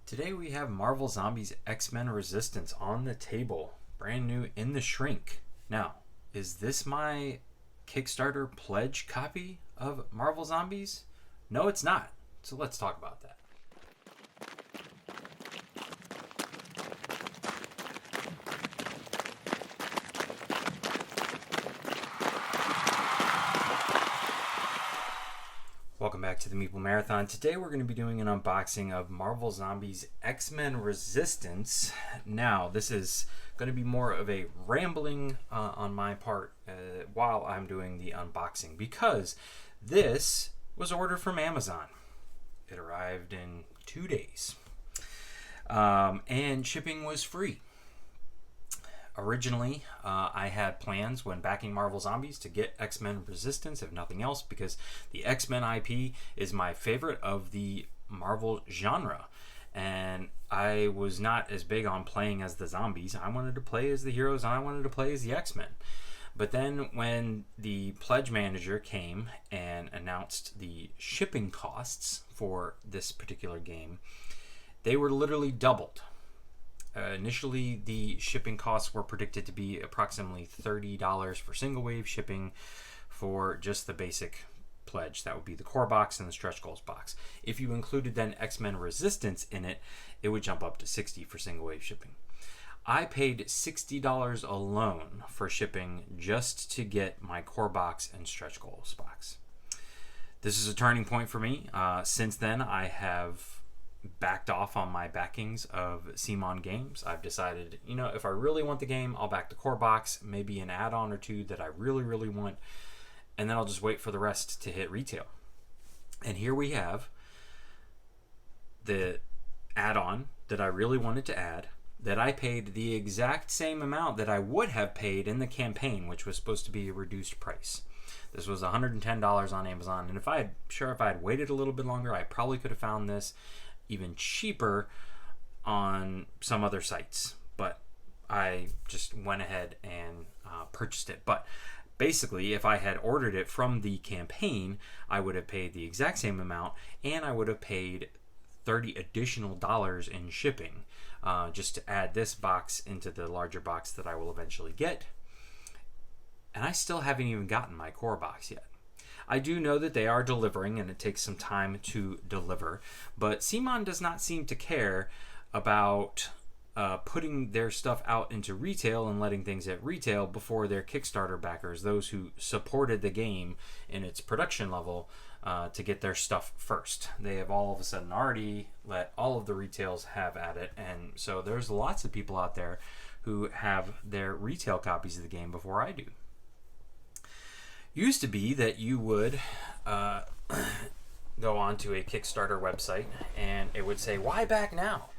Today we have Marvel Zombies X-Men Resistance on the table, brand new in the shrink. Now, is this my Kickstarter pledge copy of Marvel Zombies? No, it's not. So let's talk about that. Welcome back to the Meeple Marathon. Today we're going to be doing an unboxing of Marvel Zombies X-Men Resistance. Now, this is going to be more of a rambling on my part while I'm doing the unboxing, because this was ordered from Amazon. It arrived in 2 days. And shipping was free. Originally, I had plans when backing Marvel Zombies to get X-Men Resistance, if nothing else, because the X-Men IP is my favorite of the Marvel genre. And I was not as big on playing as the zombies. I wanted to play as the heroes, and I wanted to play as the X-Men. But then when the pledge manager came and announced the shipping costs for this particular game, they were literally doubled. Initially, the shipping costs were predicted to be approximately $30 for single wave shipping for just the basic pledge. That would be the core box and the stretch goals box. If you included then X-Men Resistance in it, it would jump up to $60 for single wave shipping. I paid $60 alone for shipping just to get my core box and stretch goals box. This is a turning point for me. Since then, I have backed off on my backings of CMON games. I've decided, if I really want the game, I'll back the core box, maybe an add-on or two that I really want, and then I'll just wait for the rest to hit retail. And here we have the add-on that I really wanted to add, that I paid the exact same amount that I would have paid in the campaign, which was supposed to be a reduced price. This was $110 on Amazon, and if I had waited a little bit longer, I probably could have found this even cheaper on some other sites, but I just went ahead and purchased it. But basically, if I had ordered it from the campaign, I would have paid the exact same amount, and I would have paid $30 additional in shipping just to add this box into the larger box that I will eventually get. And I still haven't even gotten my core box yet. I do know that they are delivering, and it takes some time to deliver, but CMON does not seem to care about putting their stuff out into retail and letting things at retail before their Kickstarter backers, those who supported the game in its production level, to get their stuff first. They have all of a sudden already let all of the retails have at it, and so there's lots of people out there who have their retail copies of the game before I do. Used to be that you would go onto a Kickstarter website and it would say, why back now?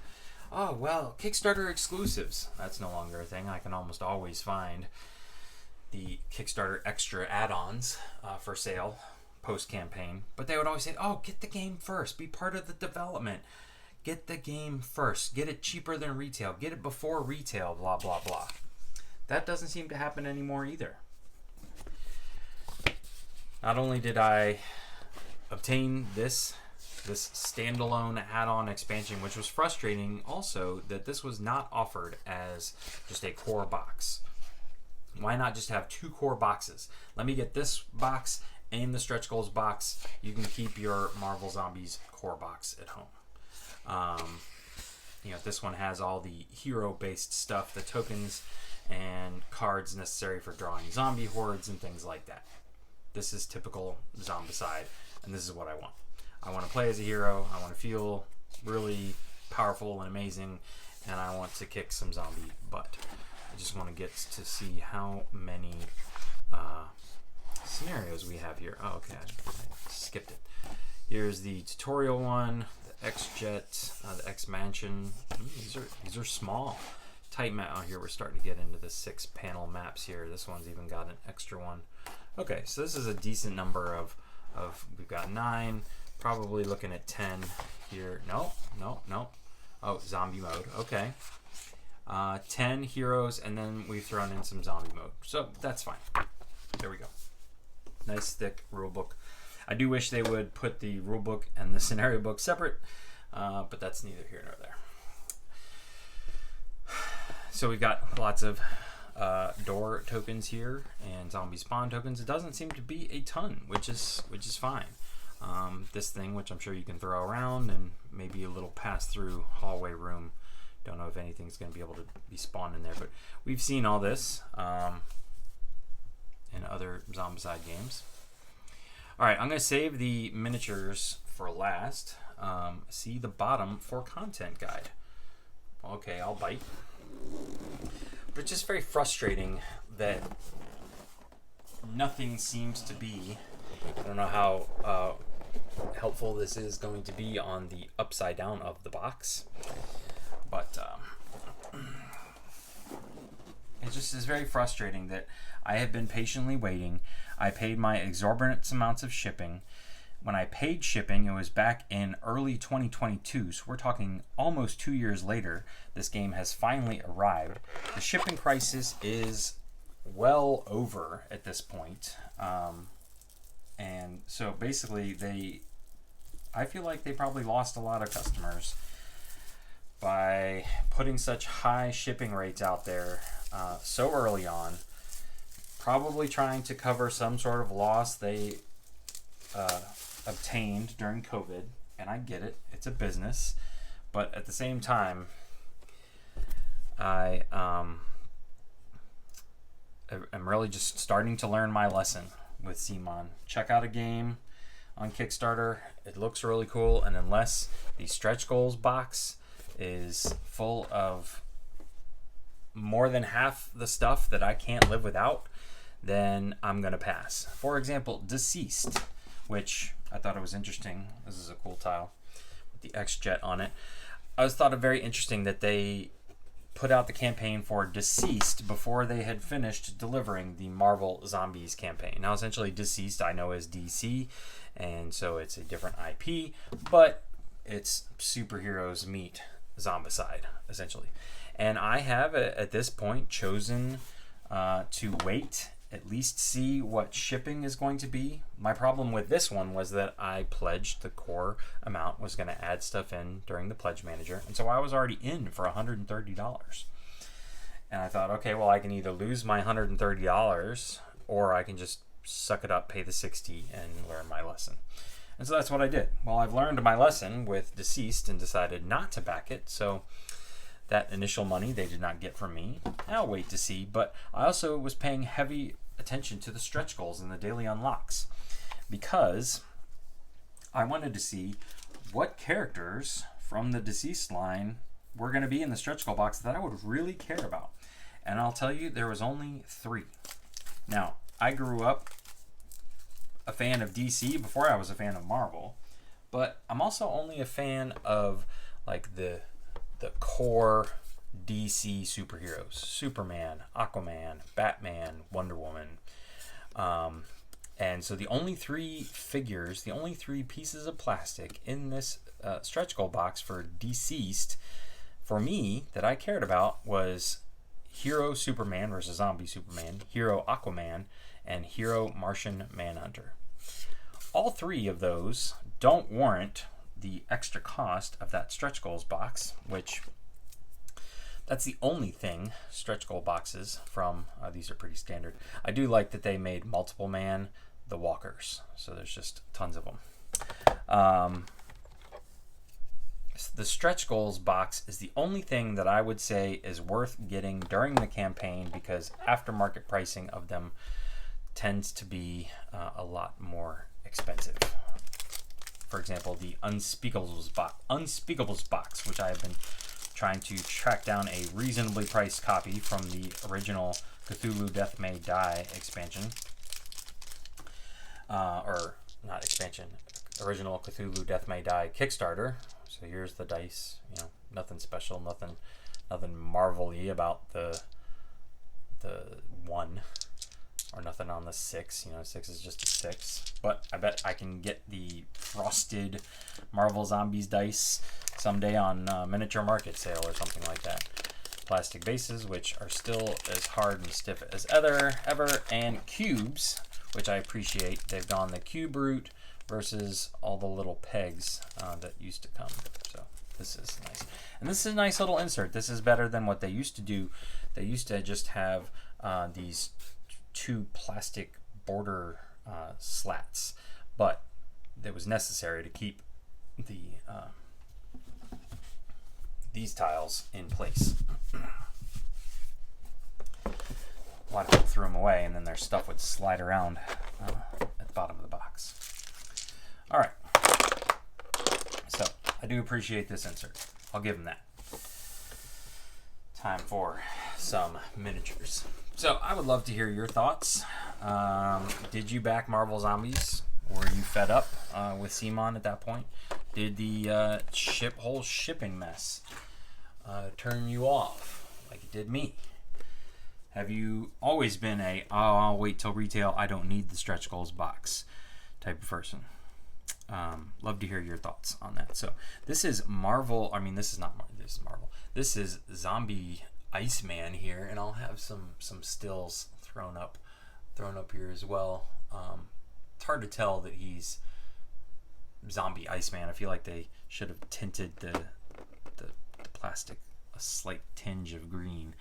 Oh, well, Kickstarter exclusives. That's no longer a thing. I can almost always find the Kickstarter extra add-ons for sale post-campaign. But they would always say, oh, get the game first. Be part of the development. Get the game first. Get it cheaper than retail. Get it before retail, blah, blah, blah. That doesn't seem to happen anymore either. Not only did I obtain this standalone add-on expansion, which was frustrating also that this was not offered as just a core box. Why not just have 2 core boxes? Let me get this box and the stretch goals box. You can keep your Marvel Zombies core box at home. This one has all the hero-based stuff, the tokens and cards necessary for drawing zombie hordes and things like that. This is typical Zombicide, and this is what I want. I want to play as a hero, I want to feel really powerful and amazing, and I want to kick some zombie butt. I just want to get to see how many scenarios we have here. Oh, okay, I skipped it. Here's the tutorial one, the X-Jet, the X-Mansion. These are small. Tight map. Oh, here we're starting to get into the 6-panel maps here. This one's even got an extra one. Okay, so this is a decent number of we've got 9, probably looking at 10 here. No. Oh, zombie mode. Okay. 10 heroes, and then we've thrown in some zombie mode. So that's fine. There we go. Nice thick rule book. I do wish they would put the rule book and the scenario book separate. but that's neither here nor there. So we've got lots of door tokens here and zombie spawn tokens. It doesn't seem to be a ton, which is fine. This thing, which I'm sure you can throw around, and maybe a little pass-through hallway room. Don't know if anything's going to be able to be spawned in there, but we've seen all this in other Zombicide games. All right, I'm going to save the miniatures for last. See the bottom for content guide. Okay, I'll bite. But it's just very frustrating that nothing seems to be. I don't know how helpful this is going to be on the upside down of the box, but it just is very frustrating that I have been patiently waiting. I paid my exorbitant amounts of shipping. When I paid shipping, it was back in early 2022, so we're talking almost 2 years later. This game has finally arrived. The shipping crisis is well over at this point. And so basically I feel like they probably lost a lot of customers by putting such high shipping rates out there so early on, probably trying to cover some sort of loss they obtained during COVID. And I get it, it's a business, but at the same time, I'm really just starting to learn my lesson with CMON. Check out a game on Kickstarter. It looks really cool, and unless the stretch goals box is full of more than half the stuff that I can't live without, then I'm gonna pass. For example, Deceased, which I thought it was interesting. This is a cool tile with the X-Jet on it. I just thought it very interesting that they put out the campaign for Deceased before they had finished delivering the Marvel Zombies campaign. Now, essentially, Deceased I know is DC, and so it's a different IP, but it's superheroes meet Zombicide, essentially. And I have, at this point, chosen to wait, at least see what shipping is going to be. My problem with this one was that I pledged the core amount, was going to add stuff in during the pledge manager, and so I was already in for $130. And I thought, okay, well, I can either lose my $130 or I can just suck it up, pay the $60, and learn my lesson. And so that's what I did. Well, I've learned my lesson with Deceased and decided not to back it, so that initial money they did not get from me. I'll wait to see, but I also was paying heavy attention to the stretch goals and the daily unlocks because I wanted to see what characters from the Deceased line were going to be in the stretch goal box that I would really care about. And I'll tell you, there was only 3. Now, I grew up a fan of DC before I was a fan of Marvel, but I'm also only a fan of like the core DC superheroes: Superman, Aquaman, Batman, Wonder Woman. And so the only 3 figures, the only 3 pieces of plastic in this stretch goal box for Deceased, for me, that I cared about was Hero Superman versus Zombie Superman, Hero Aquaman, and Hero Martian Manhunter. All 3 of those don't warrant the extra cost of that stretch goals box, which that's the only thing stretch goal boxes from these are pretty standard. I do like that they made multiple man the walkers, so there's just tons of them. The stretch goals box is the only thing that I would say is worth getting during the campaign because aftermarket pricing of them tends to be a lot more expensive. For example, the Unspeakables box, which I have been trying to track down a reasonably priced copy from the original Cthulhu Death May Die expansion. Or not expansion, original Cthulhu Death May Die Kickstarter. So here's the dice, you know, nothing special, nothing marvel-y about the 1. Or nothing on the 6, you know, 6 is just a 6. But I bet I can get the frosted Marvel Zombies dice someday on miniature market sale or something like that. Plastic bases, which are still as hard and stiff as ever, and cubes, which I appreciate. They've gone the cube route versus all the little pegs that used to come. So This is nice. And this is a nice little insert. This is better than what they used to do. They used to just have these 2 plastic border slats, but it was necessary to keep the these tiles in place. A lot of people threw them away, and then their stuff would slide around at the bottom of the box. All right. So I do appreciate this insert. I'll give them that. Time for some miniatures. So I would love to hear your thoughts. Did you back Marvel Zombies? Were you fed up with CMON at that point? Did the whole shipping mess turn you off like it did me? Have you always been a, oh, I'll wait till retail, I don't need the stretch goals box type of person? Love to hear your thoughts on that. So this is Marvel, I mean, this is not Marvel, this is Marvel. This is Zombie Iceman here, and I'll have some stills thrown up here as well. It's hard to tell that he's Zombie Iceman. I feel like they should have tinted the plastic a slight tinge of green.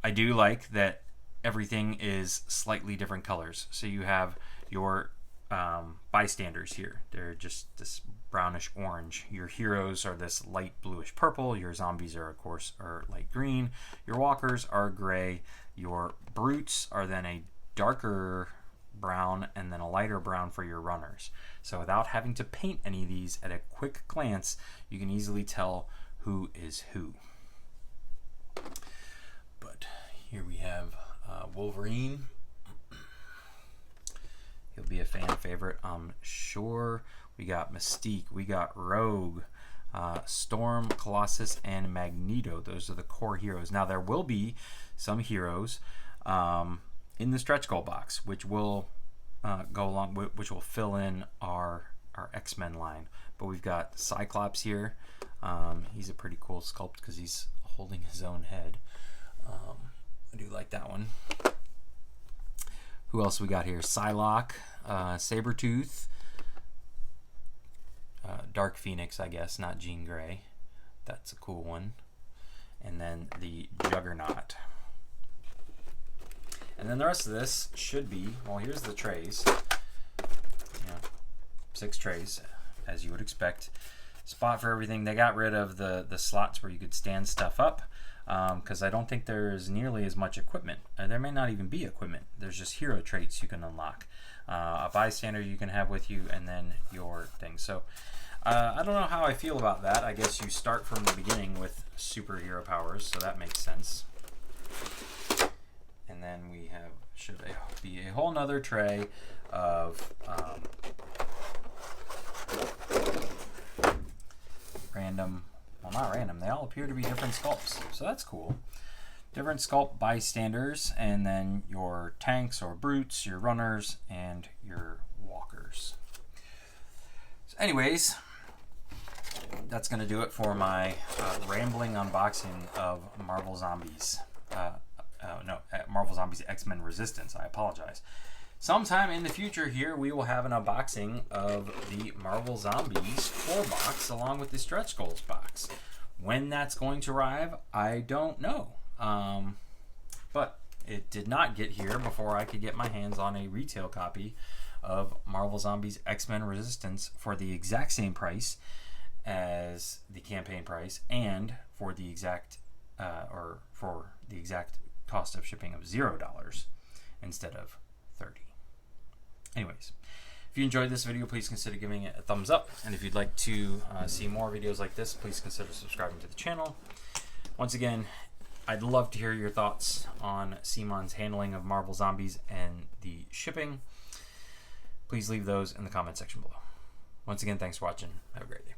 I do like that everything is slightly different colors. So you have your bystanders here. They're just this brownish orange. Your heroes are this light bluish purple. Your zombies are, of course, light green. Your walkers are gray. Your brutes are then a darker brown and then a lighter brown for your runners. So without having to paint any of these, at a quick glance, you can easily tell who is who. But here we have Wolverine. He'll be a fan favorite, I'm sure. We got Mystique, we got Rogue, Storm, Colossus, and Magneto. Those are the core heroes. Now there will be some heroes in the stretch goal box, which will go along, which will fill in our X-Men line. But we've got Cyclops here. He's a pretty cool sculpt because he's holding his own head. I do like that one. Who else we got here? Psylocke, Sabretooth, Dark Phoenix, I guess, not Jean Grey. That's a cool one. And then the Juggernaut. And then the rest of this should be, well, here's the trays. 6 trays, as you would expect. Spot for everything. They got rid of the slots where you could stand stuff up, because I don't think there's nearly as much equipment. There may not even be equipment. There's just hero traits you can unlock. A bystander you can have with you, and then your thing. So I don't know how I feel about that. I guess you start from the beginning with superhero powers, so that makes sense. And then we have, should be a whole nother tray of random, well, not random, they all appear to be different sculpts, so that's cool. Different sculpt bystanders, and then your tanks or brutes, your runners, and your walkers. So anyways, that's going to do it for my rambling unboxing of Marvel Zombies. Marvel Zombies X-Men Resistance. I apologize. Sometime in the future here, we will have an unboxing of the Marvel Zombies 4 box along with the Stretch Goals box. When that's going to arrive, I don't know. But it did not get here before I could get my hands on a retail copy of Marvel Zombies X-Men Resistance for the exact same price as the campaign price, and for the exact cost of shipping of $0 instead of $30. Anyways, if you enjoyed this video, please consider giving it a thumbs up, and if you'd like to see more videos like this, please consider subscribing to the channel. Once again, I'd love to hear your thoughts on CMON's handling of Marvel Zombies and the shipping. Please leave those in the comment section below. Once again, thanks for watching. Have a great day.